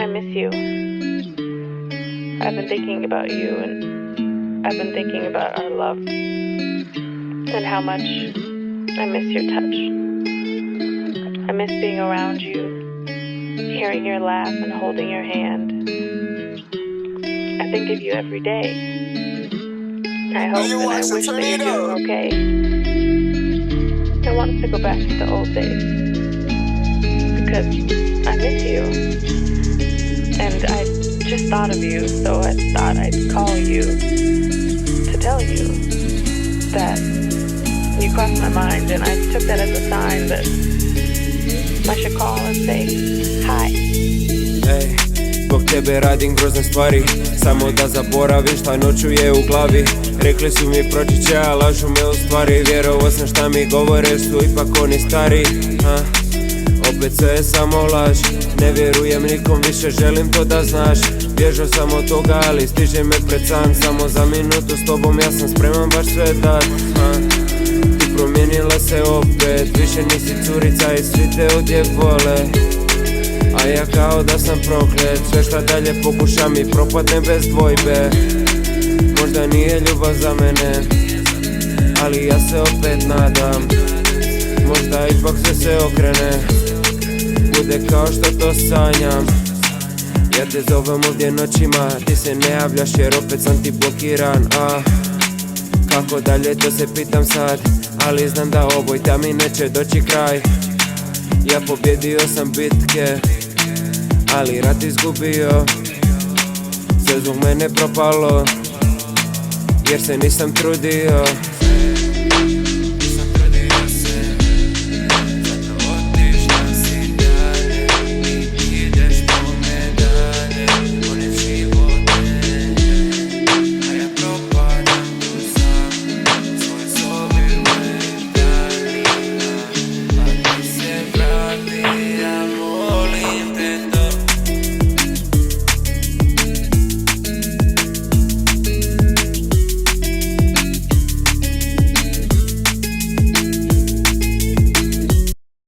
I miss you. I've been thinking about you, and I've been thinking about our love and how much I miss your touch. I miss being around you, hearing your laugh and holding your hand. I think of you every day. I hope and I wish that you're doing okay. I want us to go back to the old days because I miss you. And I just thought of you, so I thought I'd call you to tell you that you crossed my mind, and I took that as a sign that I should call and say hi. Ej, zbog tebe radim grozne stvari, samo da zaboravim šta noću je u glavi. Rekli su mi proći će, a lažu me u stvari. Vjerovao sam šta mi govore, su ipak oni stari. Opet sve je samo laž, ne vjerujem nikom više, želim to da znaš. Bježao sam od toga, ali stiže me pred san. Samo za minutu s tobom ja sam spreman baš sve dat. Ti promijenila se opet, više nisi curica i svi te ovdje vole. A ja kao da sam proklet, sve šta dalje pokušam i propadnem bez dvojbe. Možda nije ljubav za mene, ali ja se opet nadam. Možda ipak sve se okrene, bude kao što to sanjam. Ja te zovem ovdje noćima, ti se ne javljaš jer opet sam ti blokiran. Kako dalje to se pitam sad, ali znam da ovoj tami neće doći kraj. Ja pobjedio sam bitke, ali rat izgubio. Sve zbog mene propalo, jer se nisam trudio.